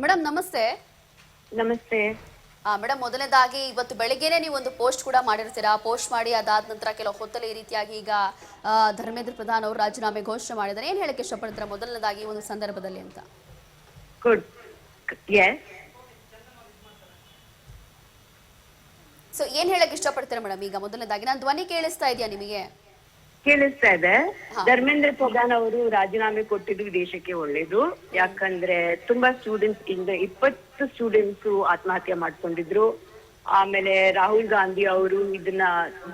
Madam ನಮಸ್ತೆ. ನಮಸ್ತೆ madam, ಮೊದಲನೇದಾಗಿ ಇವತ್ತು ಬೆಳಿಗ್ಗೆನೆ ನೀವು ಒಂದು ಪೋಸ್ಟ್ ಕೂಡ ಮಾಡಿರ್ತೀರಾ. ಪೋಸ್ಟ್ ಮಾಡಿ ಅದಾದ ನಂತರ ಕೆಲವು ಹೊತ್ತಲ್ಲಿ ಈ ರೀತಿಯಾಗಿ ಈಗ ಧರ್ಮೇಂದ್ರ ಪ್ರಧಾನ್ ಅವರು ರಾಜೀನಾಮೆ ಘೋಷಣೆ ಮಾಡಿದ್ದಾರೆ. ಏನ್ ಹೇಳಕ್ಕೆ ಇಷ್ಟಪಡ್ತೀರಾ ಮೊದಲನೇದಾಗಿ ಒಂದು ಸಂದರ್ಭದಲ್ಲಿ ಅಂತ? ಗುಡ್. ಎಸ್. ಸೊ ಏನ್ ಹೇಳಕ್ಕೆ ಇಷ್ಟಪಡ್ತೀರಾ ಮೇಡಮ್? ಈಗ ಮೊದಲನೇದಾಗಿ ನನ್ನ ಧ್ವನಿ ಕೇಳಿಸ್ತಾ ಇದೆಯಾ ನಿಮಗೆ? ಕೇಳಿಸ್ತಾ ಇದೆ. ಧರ್ಮೇಂದ್ರ ಪ್ರಧಾನ್ ಅವರು ರಾಜೀನಾಮೆ ಕೊಟ್ಟಿದ್ದು ದೇಶಕ್ಕೆ ಒಳ್ಳೇದು. ಯಾಕಂದ್ರೆ ತುಂಬಾ ಸ್ಟೂಡೆಂಟ್ಸ್ 20 ಸ್ಟೂಡೆಂಟ್ಸ್ ಆತ್ಮಹತ್ಯೆ ಮಾಡ್ಕೊಂಡಿದ್ರು. ಆಮೇಲೆ ರಾಹುಲ್ ಗಾಂಧಿ ಅವರು ಇದನ್ನ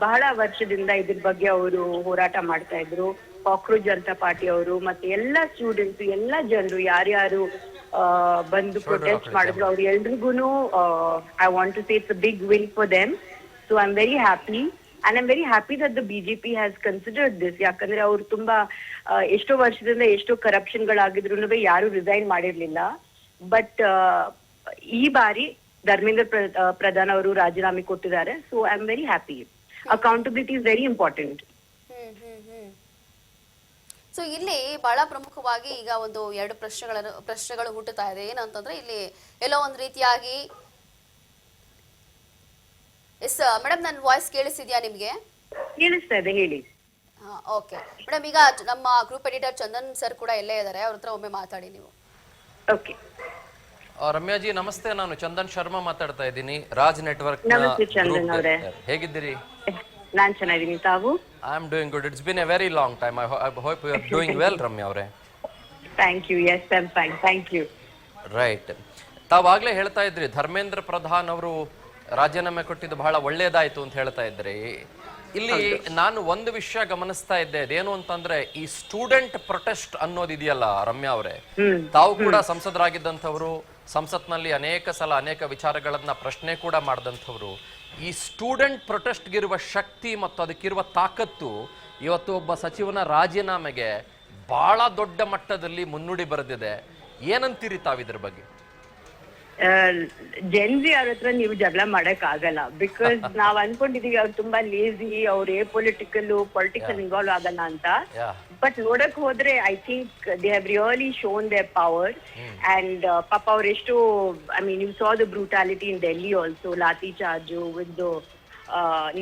ಬಹಳ ವರ್ಷದಿಂದ ಇದ್ರ ಬಗ್ಗೆ ಅವರು ಹೋರಾಟ ಮಾಡ್ತಾ ಇದ್ರು. ಕಾಕ್ರೋಚ್ ಜನತಾ ಪಾರ್ಟಿ ಅವರು ಮತ್ತೆ ಎಲ್ಲಾ ಸ್ಟೂಡೆಂಟ್ಸ್, ಎಲ್ಲಾ ಜನರು ಯಾರ್ಯಾರು ಬಂದು ಪ್ರೊಟೆಸ್ಟ್ ಮಾಡಿದ್ರು ಅವ್ರು ಎಲ್ರಿಗೂನು I want to say it's a big win for them. So I am very happy. And I'm very happy that the BJP has considered this. ಯಾಕಂದ್ರೆ ಅವ್ರು ತುಂಬಾ ಎಷ್ಟೋ ವರ್ಷದಿಂದ ಎಷ್ಟೋ ಕರಪ್ಷನ್ ಗಳಾಗಿದ್ರು ಯಾರು ರಿಸೈನ್ ಮಾಡಿರ್ಲಿಲ್ಲ. ಬಟ್ ಈ ಬಾರಿ ಧರ್ಮೇಂದ್ರ ಪ್ರಧಾನ್ ಅವರು ರಾಜೀನಾಮೆ ಕೊಟ್ಟಿದ್ದಾರೆ. So I am very happy. Accountability is very important. So ಇಲ್ಲಿ ಬಹಳ ಪ್ರಮುಖವಾಗಿ ಈಗ ಒಂದು ಎರಡು ಪ್ರಶ್ನೆಗಳು ಹುಟ್ಟುತ್ತಾ ಇದೆ. ಏನಂತಂದ್ರೆ ಇಲ್ಲಿ ಎಲ್ಲೋ ಒಂದು ರೀತಿಯಾಗಿ ಎಸ್ ಮೇಡಮ್, ನನ್ನ ವಾಯ್ಸ್ ಕೇಳಿಸಿದ್ಯಾ ನಿಮ್ಗೆ? ಕೇಳಿಸ್ತಾ ಇದೆ, ಹೇಳಿ. ಓಕೆ ಮೇಡಮ್, ಈಗ ನಮ್ಮ ಗ್ರೂಪ್ ಎಡಿಟರ್ ಚಂದನ್ ಸರ್ ಕೂಡ ಎಲ್ಲೇ ಇದ್ದಾರೆ, ಅವ್ರ ಹತ್ರ ಒಮ್ಮೆ ಮಾತಾಡಿ ನೀವು. ಓಕೆ. ರಮ್ಯಾಜಿ ನಮಸ್ತೆ, ನಾನು ಚಂದನ್ ಶರ್ಮಾ ಮಾತಾಡ್ತಾ ಇದ್ದೀನಿ, ರಾಜ್ ನೆಟ್ವರ್ಕ್. ನಮಸ್ತೆ ಚಂದನ್ ಅವರೇ, ಹೇಗಿದ್ದೀರಿ? ನಾನ್ ಚೆನ್ನಾಗಿದ್ದೀನಿ, ತಾವು? I am doing good. It's been a very long time. I hope you are doing well Ramya ಅವರೇ. Thank you. Yes, I am fine, thank you. Right. ತಾವಾಗ್ಲೇ ಹೇಳ್ತಾ ಇದ್ರಿ ಧರ್ಮೇಂದ್ರ ಪ್ರಧಾನ್ ಅವರು ರಾಜೀನಾಮೆ ಕೊಟ್ಟಿದ್ದು ಬಹಳ ಒಳ್ಳೇದಾಯ್ತು ಅಂತ ಹೇಳ್ತಾ ಇದ್ರಿ. ಇಲ್ಲಿ ನಾನು ಒಂದು ವಿಷಯ ಗಮನಿಸ್ತಾ ಇದ್ದೆ, ಅದೇನು ಅಂತಂದ್ರೆ ಈ ಸ್ಟೂಡೆಂಟ್ ಪ್ರೊಟೆಸ್ಟ್ ಅನ್ನೋದಿದೆಯಲ್ಲ ರಮ್ಯಾ ಅವರೇ, ತಾವು ಕೂಡ ಸಂಸದರಾಗಿದ್ದಂಥವ್ರು, ಸಂಸತ್ನಲ್ಲಿ ಅನೇಕ ಸಲ ಅನೇಕ ವಿಚಾರಗಳನ್ನ ಪ್ರಶ್ನೆ ಕೂಡ ಮಾಡಿದಂಥವ್ರು. ಈ ಸ್ಟೂಡೆಂಟ್ ಪ್ರೊಟೆಸ್ಟ್ಗಿರುವ ಶಕ್ತಿ ಮತ್ತು ಅದಕ್ಕಿರುವ ತಾಕತ್ತು ಇವತ್ತು ಒಬ್ಬ ಸಚಿವನ ರಾಜೀನಾಮೆಗೆ ಬಹಳ ದೊಡ್ಡ ಮಟ್ಟದಲ್ಲಿ ಮುನ್ನುಡಿ ಬರೆದಿದೆ. ಏನಂತೀರಿ ತಾವಿದ್ರ ಬಗ್ಗೆ? ಜೆನ್ಜಿ ಅವ್ರ ಹತ್ರ ನೀವು ಜಗಳ ಮಾಡಕ್ ಆಗಲ್ಲ. ಬಿಕಾಸ್ ನಾವ್ ಅನ್ಕೊಂಡಿದೀವಿ ಅವ್ರು ತುಂಬಾ ಲೇಜಿ, ಅವ್ರು ಪೊಲಿಟಿಕಲ್ ಇನ್ವಾಲ್ವ್ ಆಗಲ್ಲ ಅಂತ. ಬಟ್ ನೋಡಕ್ ಹೋದ್ರೆ I think they have really shown their power. And ಪಾಪ ಅವ್ರೆಷ್ಟು, I mean you saw the brutality in Delhi also. Lathi charge with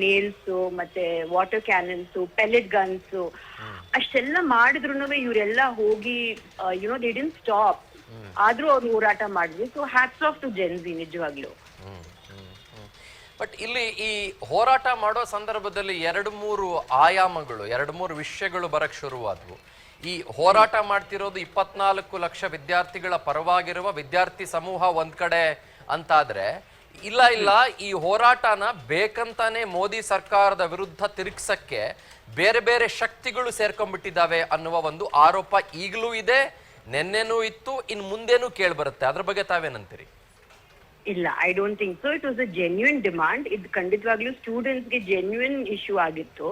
nails ಮತ್ತೆ ವಾಟರ್ ಕ್ಯಾನನ್ಸ್, ಪೆಲೆಟ್ ಗನ್ಸ್, ಅಷ್ಟೆಲ್ಲ ಮಾಡಿದ್ರು ಇವರೆಲ್ಲ ಹೋಗಿ ಯುನೋ ದೇ ಡಿಡ್ಂಟ್ ಸ್ಟಾಪ್. ಆದ್ರೂ ಅವ್ರು ಹೋರಾಟ ಮಾಡಿದ್ವಿ. So hats off to Gen Z, ನಿಜವಾಗ್ಲು. ಬಟ್ ಇಲ್ಲಿ ಈ ಹೋರಾಟ ಮಾಡೋ ಸಂದರ್ಭದಲ್ಲಿ 2-3 ಆಯಾಮಗಳು, 2-3 ವಿಷಯಗಳು ಬರಕ್ ಶುರುವಾದ್ವು. ಈ ಹೋರಾಟ ಮಾಡ್ತಿರೋದು 24 ಲಕ್ಷ ವಿದ್ಯಾರ್ಥಿಗಳ ಪರವಾಗಿರುವ ವಿದ್ಯಾರ್ಥಿ ಸಮೂಹ ಒಂದ್ ಕಡೆ ಅಂತಾದ್ರೆ, ಇಲ್ಲ ಈ ಹೋರಾಟನ ಬೇಕಂತಾನೆ ಮೋದಿ ಸರ್ಕಾರದ ವಿರುದ್ಧ ತಿರುಗ್ಸಕ್ಕೆ ಬೇರೆ ಬೇರೆ ಶಕ್ತಿಗಳು ಸೇರ್ಕೊಂಡ್ಬಿಟ್ಟಿದ್ದಾವೆ ಅನ್ನುವ ಒಂದು ಆರೋಪ ಈಗಲೂ ಇದೆ, ನೆನ್ನೆನೂ ಇತ್ತು, ಇನ್ ಮುಂದೇನೂ ಕೇಳಿ ಬರುತ್ತೆ. ಅದ್ರ ಬಗ್ಗೆ ತಾವೇನಂತೀರಿ? ಇಲ್ಲ, I don't think so. It was a genuine demand. ಇದು ಖಂಡಿತವಾಗ್ಲೂ ಸ್ಟೂಡೆಂಟ್ಸ್ ಗೆ ಜೆನ್ಯೂನ್ ಇಶ್ಯೂ ಆಗಿತ್ತು.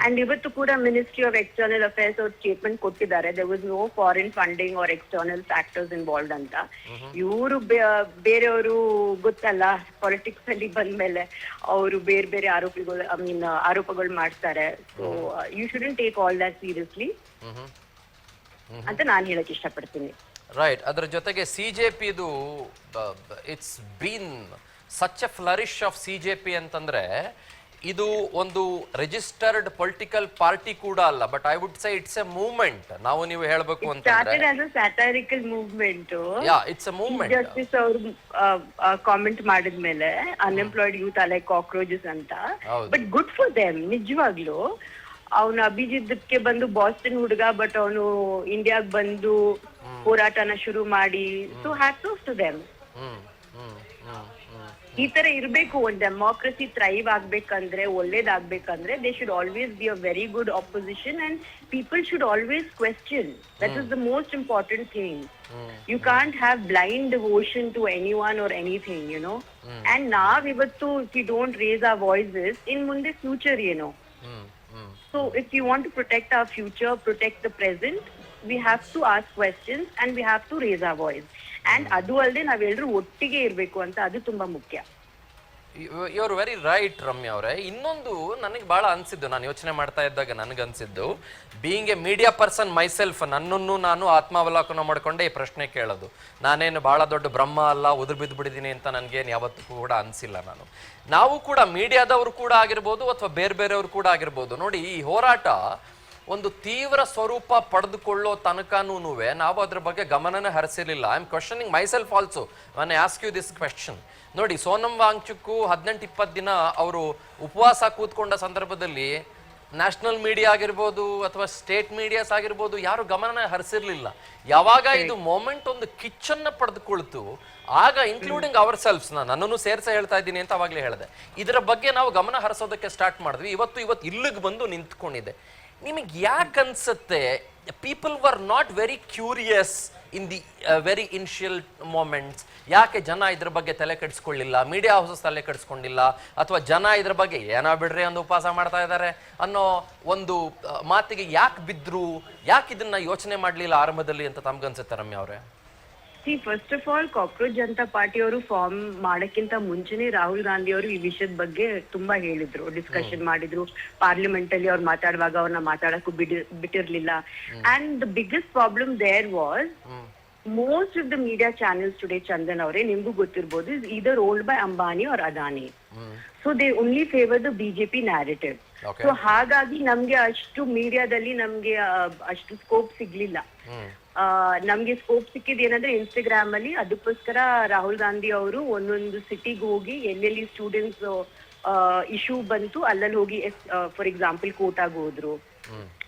ಅಂಡ್ ಇವತ್ತು ಕೂಡ ಮಿನಿಸ್ಟ್ರಿ ಆಫ್ ಎಕ್ಸ್ಟರ್ನಲ್ ಅಫೇರ್ಸ್ ಅವ್ರು ಸ್ಟೇಟ್ಮೆಂಟ್ ಕೊಟ್ಟಿದ್ದಾರೆ, there was no foreign funding or external factors involved ಅಂತ. ಇವರು ಬೇರೆಯವರು ಗೊತ್ತಲ್ಲ, ಪಾಲಿಟಿಕ್ಸ್ ಅಲ್ಲಿ ಬಂದ್ಮೇಲೆ ಅವರು ಬೇರೆ ಬೇರೆ ಆರೋಪಗಳು ಮಾಡ್ತಾರೆ. So you shouldn't take all that seriously ಅಂತ ನಾನು ಹೇಳಕ್ ಇಷ್ಟಪಡ್ತೀನಿ. ರೈಟ್. ಅದರ ಜೊತೆಗೆ ಸಿಜೆಪಿದು it's been such a flourish of CJP ಅಂತಂದ್ರೆ, ಇದು ಒಂದು ರಿಜಿಸ್ಟರ್ಡ್ ಪೊಲಿಟಿಕಲ್ ಪಾರ್ಟಿ ಕೂಡ ಅಲ್ಲ, but I would say it's a movement. ನಾವು ನೀವು ಹೇಳಬೇಕು ಅಂತಂದ್ರೆ satirical movement. It's a movement. Justice ಅವರು ಕಾಮೆಂಟ್ ಮಾಡಿದ್ಮೇಲೆ ಅನ್ಎಂಪ್ಲಾಯ್ಡ್ ಯೂತ್ ಅಲೈಕ್ ಕಾಕ್ರೋಚಸ್ ಅಂತ. ಬಟ್ ಗುಡ್ ಫಾರ್ ದೆಮ್, ನಿಜವಾಗ್ಲು. ಅವನು ಅಭಿಜಿತ್ಗೆ ಬಂದು ಬಾಸ್ಟನ್ ಹುಡುಗ, ಬಟ್ ಅವನು ಇಂಡಿಯಾಗ್ ಬಂದು ಹೋರಾಟನ ಶುರು ಮಾಡಿ. So hats off to them. ಈ ತರ ಇರ್ಬೇಕು. ಒಂದ್ ಡೆಮಾಕ್ರಸಿ ಥ್ರೈವ್ ಆಗ್ಬೇಕಂದ್ರೆ, ಒಳ್ಳೇದಾಗ್ಬೇಕಂದ್ರೆ, they should always be a very good opposition and people should always question. That is the most important thing. You can't have blind devotion to any one or anything, you know. And ನಾವ್ ಇವತ್ತು if you don't raise our voices, ಇನ್ ಮುಂದೆ future ಏನೋ. So if you want to protect our future, protect the present, we have to ask questions and we have to raise our voice. And adu alde navelleru ಒಟ್ಟಿಗೆ ಇರಬೇಕು ಅಂತ, ಅದು ತುಂಬಾ ಮುಖ್ಯ. You are very right Ramya ಅವರೇ. ಇನ್ನೊಂದು ನನಗೆ ಬಹಳ ಅನ್ಸಿದ್ದು, ನಾನು ಯೋಚನೆ ಮಾಡ್ತಾ ಇದ್ದಾಗ ನನಗನ್ಸಿದ್ದು, being a media person myself, ನನ್ನನ್ನು ನಾನು ಆತ್ಮಾವಲೋಕನ ಮಾಡ್ಕೊಂಡೆ ಈ ಪ್ರಶ್ನೆ ಕೇಳೋದು. ನಾನೇನು ಬಹಳ ದೊಡ್ಡ ಬ್ರಹ್ಮ ಅಲ್ಲ, ಉದುರು ಬಿದ್ದು ಬಿಟ್ಟಿದ್ದೀನಿ ಅಂತ ನನಗೇನು ಯಾವತ್ತೂ ಕೂಡ ಅನಿಸಿಲ್ಲ. ನಾವು ಕೂಡ ಮೀಡಿಯಾದವರು ಕೂಡ ಆಗಿರ್ಬೋದು ಅಥವಾ ಬೇರೆ ಬೇರೆಯವರು ಕೂಡ ಆಗಿರ್ಬೋದು, ನೋಡಿ ಈ ಹೋರಾಟ ಒಂದು ತೀವ್ರ ಸ್ವರೂಪ ಪಡೆದುಕೊಳ್ಳೋ ತನಕನೂ ನಾವು ಅದ್ರ ಬಗ್ಗೆ ಗಮನನೇ ಹರಿಸಿರ್ಲಿಲ್ಲ. I am questioning myself also when I ask you this question. ನೋಡಿ ಸೋನಂ ವಾಂಗ್ಚುಕ್ 18-20 ದಿನ ಅವರು ಉಪವಾಸ ಕೂತ್ಕೊಂಡ ಸಂದರ್ಭದಲ್ಲಿ ನ್ಯಾಷನಲ್ ಮೀಡಿಯಾ ಆಗಿರ್ಬೋದು ಅಥವಾ ಸ್ಟೇಟ್ ಮೀಡಿಯಾಸ್ ಆಗಿರ್ಬೋದು ಯಾರು ಗಮನ ಹರಿಸಿರ್ಲಿಲ್ಲ. ಯಾವಾಗ ಇದು ಮೊಮೆಂಟ್ ಒಂದು ಕಿಚ್ಚನ್ನ ಪಡೆದುಕೊಳ್ತು, ಆಗ ಇನ್ಕ್ಲೂಡಿಂಗ್ ಅವರ್ ಸೆಲ್ಫ್ಸ್, ನನ್ನನ್ನು ಸೇರಿಸ ಹೇಳ್ತಾ ಇದ್ದೀನಿ ಅಂತ ಅವಾಗಲೇ ಹೇಳಿದೆ, ಇದರ ಬಗ್ಗೆ ನಾವು ಗಮನ ಹರಿಸೋದಕ್ಕೆ ಸ್ಟಾರ್ಟ್ ಮಾಡಿದ್ವಿ. ಇವತ್ತು ಇಲ್ಲಿಗೆ ಬಂದು ನಿಂತ್ಕೊಂಡಿದೆ. ನಿಮಗೆ ಯಾಕೆ ಅನ್ಸುತ್ತೆ people were not very curious in the very initial moments? ಯಾಕೆ ಜನ ಇದ್ರ ಬಗ್ಗೆ ತಲೆ ಕೆಡಿಸ್ಕೊಳ್ಳಿಲ್ಲ, ಮೀಡಿಯಾ ಹೌಸಸ್ ತಲೆ ಕೆಡಿಸ್ಕೊಂಡಿಲ್ಲ, ಅಥವಾ ಜನ ಇದ್ರ ಬಗ್ಗೆ ಏನೋ ಬಿಡ್ರಿ ಒಂದು ಉಪವಾಸ ಮಾಡ್ತಾ ಇದ್ದಾರೆ ಅನ್ನೋ ಒಂದು ಮಾತಿಗೆ ಯಾಕೆ ಬಿದ್ರು, ಯಾಕೆ ಇದನ್ನ ಯೋಚನೆ ಮಾಡಲಿಲ್ಲ ಆರಂಭದಲ್ಲಿ ಅಂತ ತಮ್ಗನ್ಸುತ್ತೆ ರಮ್ಯಾ ಅವರೇ? First of all cockroach Janata party ಅವರು ಫಾರ್ಮ್ ಮಾಡಕ್ಕಿಂತ ಮುಂಚೆನೆ ರಾಹುಲ್ ಗಾಂಧಿ ಅವರು ಈ ವಿಷಯದ ಬಗ್ಗೆ ತುಂಬಾ ಹೇಳಿದ್ರು, ಡಿಸ್ಕಷನ್ ಮಾಡಿದ್ರು. ಪಾರ್ಲಿಮೆಂಟ್ ಅಲ್ಲಿ ಅವ್ರು ಮಾತಾಡುವಾಗ ಅವ್ರನ್ನ ಮಾತಾಡಕ್ಕೂ ಬಿಟ್ಟಿರ್ಲಿಲ್ಲ. And the biggest problem there was most of the media channels today, Chandan avre, nimgu gottirbodu, is either owned by Ambani or Adani. So they only favor the BJP narrative. Okay. So ಹಾಗಾಗಿ ನಮ್ಗೆ ಅಷ್ಟು ಮೀಡಿಯಾದಲ್ಲಿ ನಮ್ಗೆ ಅಷ್ಟು scope ಸಿಗ್ಲಿಲ್ಲ. ನಮ್ಗೆ scope ಸಿಕ್ಕಿದ್ ಏನಂದ್ರೆ ಇನ್ಸ್ಟಾಗ್ರಾಮ್ ಅಲ್ಲಿ. ಅದಕ್ಕೋಸ್ಕರ ರಾಹುಲ್ ಗಾಂಧಿ ಅವರು ಒಂದೊಂದು ಸಿಟಿಗೆ ಹೋಗಿ ಎಲ್ಲೆಲ್ಲಿ ಸ್ಟೂಡೆಂಟ್ಸ್ ಇಶ್ಯೂ ಬಂತು ಅಲ್ಲಲ್ಲಿ ಹೋಗಿ, ಫಾರ್ ಎಕ್ಸಾಂಪಲ್ ಕೋಟಾಗ್ ಹೋದ್ರು,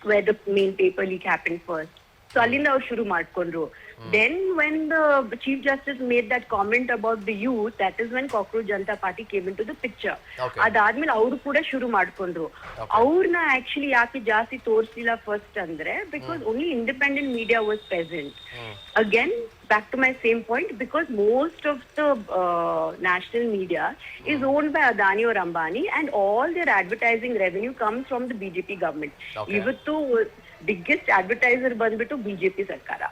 where the main paper leak happened first. So ಅಲ್ಲಿಂದ ಅವ್ರು ಶುರು ಮಾಡ್ಕೊಂಡ್ರು. Then when the Chief Justice made that comment about the youth, that is when Cockroach Janata Party came into the picture. ಅದಾದ್ಮೇಲೆ ಅವರು ಕೂಡ ಶುರು ಮಾಡ್ಕೊಂಡ್ರು. ಅವ್ರನ್ನ ಆಕ್ಚುಲಿ ಯಾಕೆ ಜಾಸ್ತಿ ತೋರಿಸಿಲ್ಲ ಫಸ್ಟ್ ಅಂದ್ರೆ, because only independent media was present. Again, back to my same point, because most of the national media is owned by Adani or Ambani, and all their advertising revenue comes from the BJP government. Ivattu biggest advertiser ಬಂದ್ಬಿಟ್ಟು BJP ಸರ್ಕಾರ.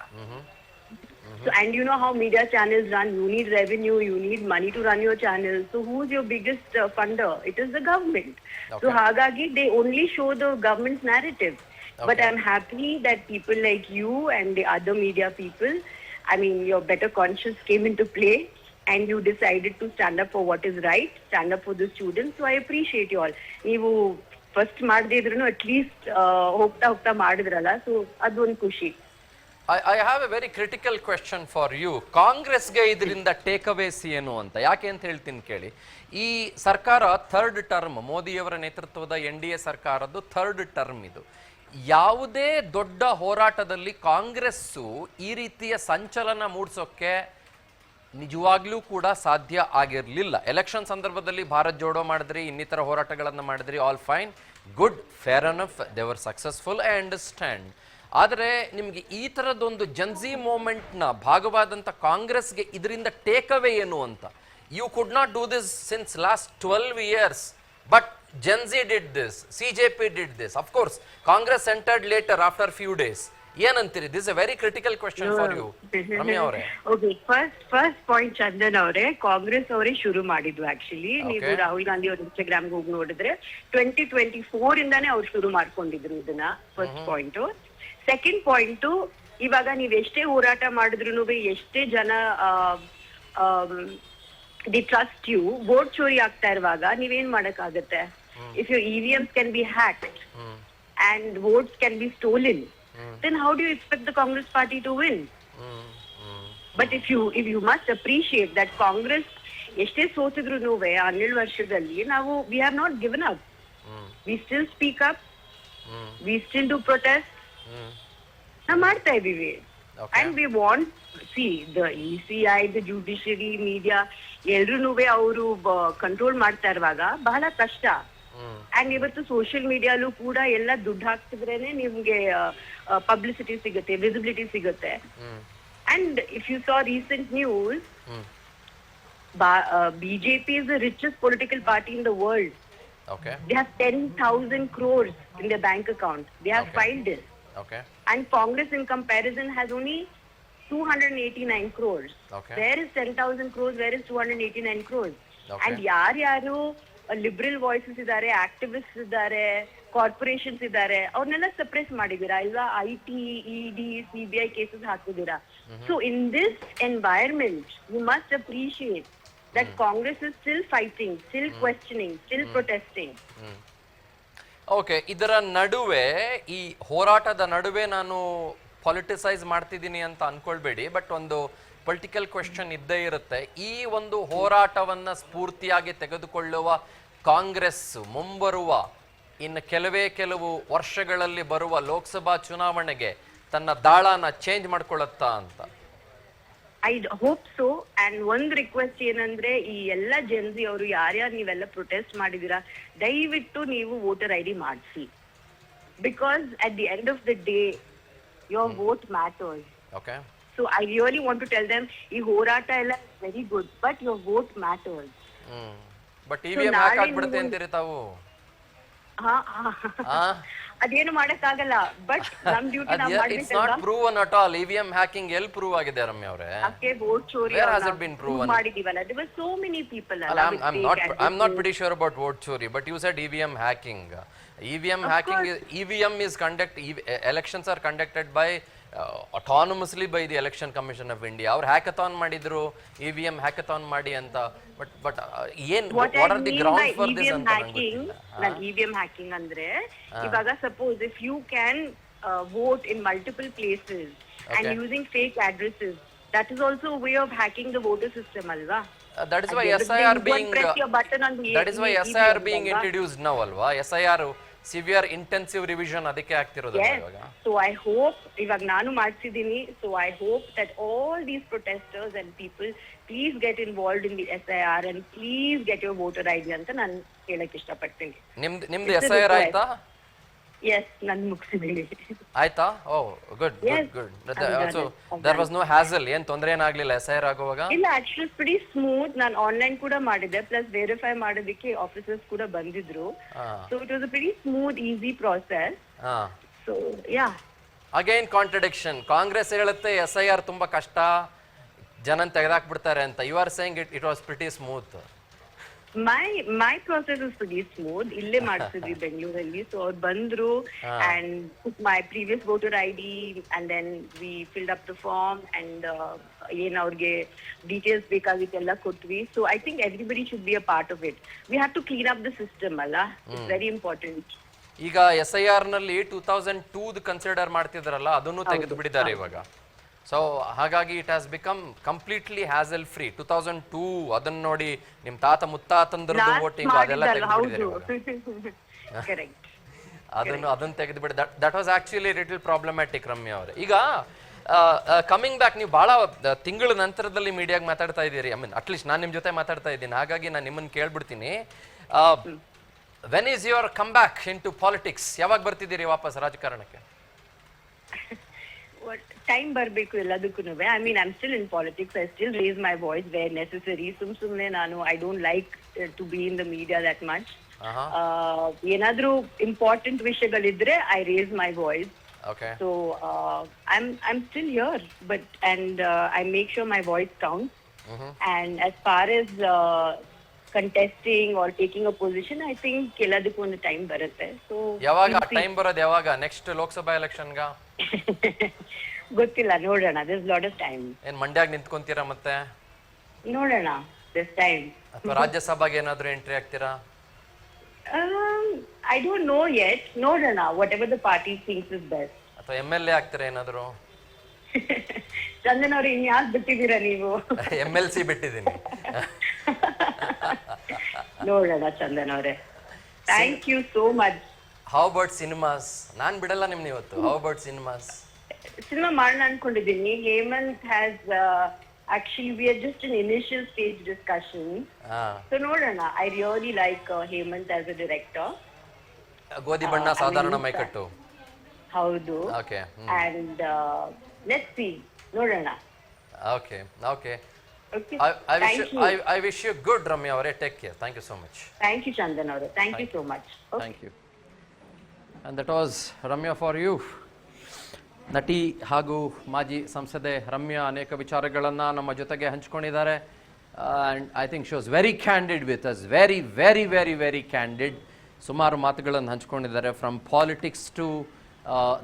So, and you know how media channels run, you need revenue, you need money to run your channels. So who's your biggest funder? It is the government. So hagagi they only show the government's narrative. But I'm happy that people like you and the other media people, I mean your better conscience came into play and you decided to stand up for what is right, stand up for the students. So I appreciate you all. ನೀವು first ಮಾಡದೇ ಇದ್ರೂ at least ಹೋಗ್ತಾ ಮಾಡಿದ್ರಲ್ಲ, so ಅದೊಂದು ಖುಷಿ. I have a very critical question for you. ಕಾಂಗ್ರೆಸ್ಗೆ ಇದರಿಂದ take ಅವೇಸ್ ಏನು ಅಂತ, ಯಾಕೆ ಅಂತ ಹೇಳ್ತೀನಿ ಕೇಳಿ. ಈ ಸರ್ಕಾರ ಥರ್ಡ್ ಟರ್ಮ್, ಮೋದಿಯವರ ನೇತೃತ್ವದ NDA ಸರ್ಕಾರದ್ದು ಥರ್ಡ್ ಟರ್ಮ್ ಇದು. ಯಾವುದೇ ದೊಡ್ಡ ಹೋರಾಟದಲ್ಲಿ ಕಾಂಗ್ರೆಸ್ಸು ಈ ರೀತಿಯ ಸಂಚಲನ ಮೂಡಿಸೋಕ್ಕೆ ನಿಜವಾಗ್ಲೂ ಕೂಡ ಸಾಧ್ಯ ಆಗಿರಲಿಲ್ಲ. ಎಲೆಕ್ಷನ್ ಸಂದರ್ಭದಲ್ಲಿ ಭಾರತ್ ಜೋಡೋ ಮಾಡಿದ್ರಿ, ಇನ್ನಿತರ ಹೋರಾಟಗಳನ್ನು ಮಾಡಿದ್ರಿ, all fine, good, fair enough, they were successful, I understand. ಆದರೆ ನಿಮಗೆ ಈ ಥರದೊಂದು ಜನ್ಜಿ ಮೂಮೆಂಟ್ನ ಭಾಗವಾದಂಥ ಕಾಂಗ್ರೆಸ್ಗೆ ಇದರಿಂದ ಟೇಕ್ ಅವೇ ಏನು ಅಂತ? You could not do this since last 12 years, but Gen Z did this, CJP did this. Of course Congress entered later after few days. ಏನಂತೀರಿ? This a very critical question for you Ramya ಅವರೇ. Okay, first point Chandan ಅವರೇ, ಕಾಂಗ್ರೆಸ್ ಅವರೇ ಶುರು ಮಾಡಿದ್ವು. Actually ನೀವು ರಾಹುಲ್ ಗಾಂಧಿ ಅವ್ರ ಇನ್ಸ್ಟಾಗ್ರಾಮ್ಗೆ ಹೋಗಿ ನೋಡಿದ್ರೆ 2024 ಇಂದಾನೇ ಅವ್ರು ಶುರು ಮಾಡ್ಕೊಂಡಿದ್ರು ಇದನ್ನ. First point. ಸೆಕೆಂಡ್ ಪಾಯಿಂಟ್, ಇವಾಗ ನೀವ್ ಎಷ್ಟೇ ಹೋರಾಟ ಮಾಡಿದ್ರು, ಎಷ್ಟೇ ಜನ ದಿ ಟ್ರಸ್ಟ್ ಯು, ವೋಟ್ ಚೋರಿ ಆಗ್ತಾ ಇರುವಾಗ ನೀವೇನ್ ಮಾಡಕ್ ಆಗತ್ತೆ? If your EVMs can be hacked and votes can be stolen, then how do you expect the Congress party to win? But if you must appreciate that Congress ಎಷ್ಟೇ ಸೋತಿದ್ರು 12 ವರ್ಷದಲ್ಲಿ ನಾವು we have not given up. We still speak up, we still do protest. ನಾವು ಮಾಡ್ತಾ ಇದೀವಿ. And we want, see, the ECI, the judiciary, media, ಎಲ್ರೂ ಅವರು control ಮಾಡ್ತಾ ಇರುವಾಗ ಬಹಳ ಕಷ್ಟ. ಅಂಡ್ ಇವತ್ತು ಸೋಷಿಯಲ್ ಮೀಡಿಯಾಲು ಕೂಡ ಎಲ್ಲ ದುಡ್ಡು ಹಾಕ್ತಿದ್ರೇನೆ ನಿಮ್ಗೆ ಪಬ್ಲಿಸಿಟಿ ಸಿಗುತ್ತೆ, ವಿಸಿಬಿಲಿಟಿ ಸಿಗುತ್ತೆ. And if you saw recent news, BJP is the richest political party in the world. Okay. They have 10,000 crores in their bank account. They have filed this. Okay. And Congress in comparison has only 289 crores. Okay. Where is 10,000 crores? Where is 289 crores? And ಯಾರ್ಯಾರು liberal voices ಇದಾರೆ, activist ಇದ್ದಾರೆ, corporations ಇದ್ದಾರೆ, ಅವ್ರನ್ನೆಲ್ಲ suppress ಮಾಡಿದೀರಾ ಇಲ್ವಾ? IT, ED, CBI cases ಹಾಕಿದೀರಾ. So in this environment you must appreciate that Congress is still fighting, still questioning, still protesting. Okay, ಇದರ ನಡುವೆ ಈ ಹೋರಾಟದ ನಡುವೆ ನಾನು ಪೊಲಿಟಿಸೈಸ್ ಮಾಡ್ತಿದ್ದೀನಿ ಅಂತ ಅನ್ಕೊಳ್ಬೇಡಿ, ಬಟ್ ಒಂದು ಪೊಲಿಟಿಕಲ್ ಕ್ವೆಶ್ಚನ್ ಇದ್ದೇ ಇರುತ್ತೆ. ಈ ಒಂದು ಹೋರಾಟವನ್ನ ಸ್ಫೂರ್ತಿಯಾಗಿ ತೆಗೆದುಕೊಳ್ಳುವ ಕಾಂಗ್ರೆಸ್ ಮುಂಬರುವ ಇನ್ನು ಕೆಲವು ವರ್ಷಗಳಲ್ಲಿ ಬರುವ ಲೋಕಸಭಾ ಚುನಾವಣೆಗೆ ತನ್ನ ದಾಳನ ಚೇಂಜ್ ಮಾಡ್ಕೊಳ್ಳುತ್ತಾ ಅಂತ? I hope so. ಅಂಡ್ ಒಂದ್ ರಿಕ್ವೆಸ್ಟ್ ಏನಂದ್ರೆ, ಈ ಎಲ್ಲ ಜನರಿ ಅವರು ಯಾರ್ಯಾರು ನೀವೆಲ್ಲ ಪ್ರೊಟೆಸ್ಟ್ ಮಾಡಿದೀರಾ, ದಯವಿಟ್ಟು ನೀವು ವೋಟರ್ ID ಮಾಡಿಸಿ. Because at the end of the day your vote matters. Okay, so I really want to tell them, ಈ ಹೋರಾಟ ಎಲ್ಲ very good, but your vote matters. But EVM hack ಆಗ್ಬಿಡುತ್ತೆ ಅಂತೀರಿ ತಾವು? ಅದೇನು ಮಾಡಕ್ಕಾಗಲ್ಲ, ಬಟ್ ನಮ್ ಡ್ಯೂಟಿ ನಾವು it's not proven at all. EVM hacking ಎಲ್ಲಿ ಪ್ರೂವ್ ಆಗಿದೆ ರಮ್ಯಾ ಅವರೇ? ವೋಟ್ ಚೋರಿ Where has it been proven? ಮಾಡಿದೀವಲ್ಲ. there were so many people. I'm not pretty sure about vote chori, but you said EVM hacking. EVM is elections are conducted by autonomously by the Election Commission of India. ಅವ್ರು hackathon ಮಾಡಿದ್ರು, EVM hackathon ಮಾಡಿ ಅಂತ. But what are the grounds for this ಅಂತ ನಂಗೆ ಗೊತ್ತಿಲ್ಲ. EVM hacking ಅಂದ್ರೆ, ಇವಾಗ suppose if you can vote in multiple places and using fake addresses, that is also a way of hacking the voter system alva. That is why SIR being introduced now alva. SIR severe intensive revision ಅದಕ್ಕೆ ಆಗ್ತಿರೋದು ಇವಾಗ. So I hope, ಇವಾಗ ನಾನು ಮಾಡ್ತಿದ್ದೀನಿ, so I hope that all these protesters and people please get involved in the SIR and please get your voter ID ಅಂತ ನಾನು ಹೇಳಕ್ ಇಷ್ಟಪಡ್ತೀನಿ. ನಿಮ್ದು SIR ಆಯ್ತಾ? Yes, ನಾನು ಮುಗಿಸಿದ್ದೀನಿ. ಆಯ್ತಾ? Oh good. So there was no hassle, ಏನ್ ತೊಂದರೆ ಏನಾಗ್ಲಿಲ್ಲ SIR ಆಗುವಾಗ? ಇಲ್ಲ, ಆಕ್ಚುಲಿ ಪ್ರಿಟಿ ಸ್ಮೂತ್. ನಾನು ಆನ್ಲೈನ್ ಕೂಡ ಮಾಡಿದ್ದೆ, ಪ್ಲಸ್ ವೆರಿಫೈ ಮಾಡೋದಕ್ಕೆ ಆಫೀಸರ್ಸ್ ಕೂಡ ಬಂದಿದ್ರು. So it was a pretty smooth, easy process. So yeah, again contradiction. Congress ಹೇಳುತ್ತೆ SIR ತುಂಬಾ ಕಷ್ಟ, ಜನನ್ ತೆಗೆದಾಕ್ಬಿಡ್ತಾರೆ ಅಂತ. You are saying it was pretty smooth. My process is pretty smooth. ಇಲ್ಲೇ ಮಾಡ್ತಿದ್ವಿ ಬೆಂಗಳೂರಲ್ಲಿ. ಸೊ ಅವ್ರು ಬಂದ್ರು and took my previous voter ID and then we filled up the form and ಏನ್ ಅವ್ರಿಗೆ ಡೀಟೇಲ್ಸ್ ಬೇಕಾಗಿತ್ತೆಲ್ಲ ಕೊಟ್ವಿ. So I think everybody should be a part of it. We have to clean up the system ಅಲ್ಲ, it's very important. ಈಗ SIR ನಲ್ಲಿ 2002 consider ಮಾಡ್ತಿದ್ರಲ್ಲ, ಅದನ್ನು ತೆಗೆದು ಬಿಟ್ಟಿದ್ದಾರೆ ಇವಾಗ. ಸೊ ಹಾಗಾಗಿ it has become completely hassle free. 2002 ಅದನ್ನ ನೋಡಿ, ನಿಮ್ ತಾತ ಮುತ್ತಾತಂದ್ರದ್ದು ವೋಟಿಂಗ್ ಅದೆಲ್ಲ ತೆಗೆದುಬಿಟ್ಟಿದ್ದಾರೆ. ಅದನ್ನ ತೆಗೆದುಬಿಡಿ. That was actually little problematic Ramya ಅವರೇ. ಈಗ ಕಮಿಂಗ್ ಬ್ಯಾಕ್, ನೀವು ಬಹಳ ತಿಂಗಳ ನಂತರದಲ್ಲಿ ಮೀಡಿಯಾಗೆ ಮಾತಾಡ್ತಾ ಇದ್ದೀರಿ. ಐ ಮೀನ್ ಅಟ್ಲೀಸ್ಟ್ ನಾನು ನಿಮ್ಮ ಜೊತೆ ಮಾತಾಡ್ತಾ ಇದ್ದೀನಿ, ಹಾಗಾಗಿ ನಾನು ನಿಮ್ಮನ್ನು ಕೇಳ್ಬಿಡ್ತೀನಿ. When is your come back into politics? ಯಾವಾಗ ಬರ್ತಿದ್ದೀರಿ ವಾಪಸ್ ರಾಜಕಾರಣಕ್ಕೆ? ಟೈಮ್ ಬರಬೇಕು ಎಲ್ಲದಕ್ಕೂ. I mean I am still in politics. I still raise my voice where necessary. ಸುಮ್ನೆ ನಾನು I don't like to be in the media that much. ಏನಾದ್ರೂ important ವಿಷಯಗಳಿದ್ರೆ I raise my voice. So I'm still here, but I make sure my voice counts. And as far as contesting or taking a position, I think ಎಲ್ಲದಕ್ಕೂ ಒಂದು time ಬರುತ್ತೆ. So ಯಾವಾಗ time ಬರೋದು? ಯಾವಾಗ? Next Lok Sabha ಎಲೆಕ್ಷನ್ಗ? ಗೊತ್ತಿಲ್ಲ, ನೋಡೋಣ. This lot of time. ಏನ್ ಮಂಡ್ಯಾಗ ನಿಂತ್ಕೊಂತೀರಾ ಮತ್ತೆ? ನೋಡೋಣ ದಿಸ್ ಟೈಮ್. ಅಥವಾ ರಾಜ್ಯಸಭಾಗೆ ಏನಾದ್ರೂ ಎಂಟ್ರಿ ಆಗ್ತೀರಾ? I don't know yet. ನೋಡೋಣ, whatever the party thinks is best. ಅಥವಾ MLA ಆಗ್ತೀರಾ ಏನಾದ್ರು? ಚಂದನ್ ಅವ್ರು ಇನ್ಯಾಕ್ ಬಿಟ್ಟಿದ್ದೀರಾ ನೀವು? MLC ಬಿಟ್ಟಿದ್ದೀನಿ. ನೋಡೋಣ ಚಂದನ್ ಅವರೇ. Thank you so much. How about cinemas? ನಾನ್ ಬಿಡಲ್ಲ ನಿಮ್ನ ಇವತ್ತು. How about cinemas? ಸಿನಿಮಾ ಮಾಡೋಣ ಅನ್ಕೊಂಡಿದ್ದೀನಿ. Hemant has actually we are just in initial stage discussion. So ನೋಡೋಣ. I really like Hemant as a director. ಗೋಧಿ ಬಣ್ಣ ಸಾಧಾರಣ ಮೈಕಟ್ಟು. ಹೌದು. Okay. And let's see. ನೋಡೋಣ. Okay. Okay. I wish you good, Ramya avare. Take care. Thank you so much. Thank you Chandan avare. Thank you so much. Okay. Thank you. And that was Ramya for you. ನಟಿ ಹಾಗೂ ಮಾಜಿ ಸಂಸದೆ ರಮ್ಯಾ ಅನೇಕ ವಿಚಾರಗಳನ್ನು ನಮ್ಮ ಜೊತೆಗೆ ಹಂಚಿಕೊಂಡಿದ್ದಾರೆ. And I think she was very candid with us, very very very very candid. ಸುಮಾರು ಮಾತುಗಳನ್ನು ಹಂಚ್ಕೊಂಡಿದ್ದಾರೆ, ಫ್ರಮ್ ಪಾಲಿಟಿಕ್ಸ್ ಟು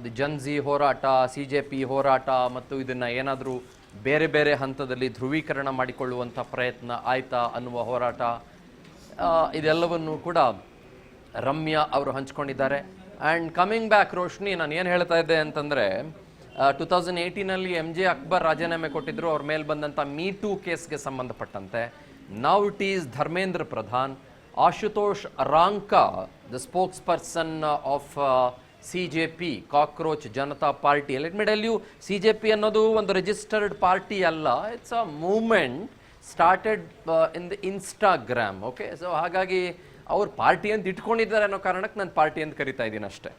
ದಿ ಜನ್ಜಿ ಹೋರಾಟ, CJP ಹೋರಾಟ, ಮತ್ತು ಇದನ್ನು ಏನಾದರೂ ಬೇರೆ ಬೇರೆ ಹಂತದಲ್ಲಿ ಧ್ರುವೀಕರಣ ಮಾಡಿಕೊಳ್ಳುವಂಥ ಪ್ರಯತ್ನ ಆಯ್ತಾ ಅನ್ನುವ ಹೋರಾಟ, ಇದೆಲ್ಲವನ್ನು ಕೂಡ ರಮ್ಯಾ ಅವರು ಹಂಚ್ಕೊಂಡಿದ್ದಾರೆ. ಆ್ಯಂಡ್ ಕಮಿಂಗ್ ಬ್ಯಾಕ್ ರೋಶ್ನಿ, ನಾನು ಏನು ಹೇಳ್ತಾ ಇದ್ದೆ ಅಂತಂದರೆ 2018ನಲ್ಲಿ MJ ಅಕ್ಬರ್ ರಾಜೀನಾಮೆ ಕೊಟ್ಟಿದ್ದರು ಅವ್ರ ಮೇಲೆ ಬಂದಂಥ Me2 ಕೇಸ್ಗೆ ಸಂಬಂಧಪಟ್ಟಂತೆ. Now it is Dharmendra Pradhan. Ashutosh Ranka, the spokesperson of CJP, cockroach Janata party. Let me tell you, CJP ಅನ್ನೋದು ಒಂದು ರಿಜಿಸ್ಟರ್ಡ್ ಪಾರ್ಟಿ ಅಲ್ಲ, it's a movement started in the Instagram. Okay, so ಹಾಗಾಗಿ ಅವ್ರು ಪಾರ್ಟಿ ಅಂತ ಇಟ್ಕೊಂಡಿದ್ದಾರೆ ಅನ್ನೋ ಕಾರಣಕ್ಕೆ ನಾನು ಪಾರ್ಟಿ ಅಂತ ಕರಿತಾ ಇದ್ದೀನಿ ಅಷ್ಟೇ.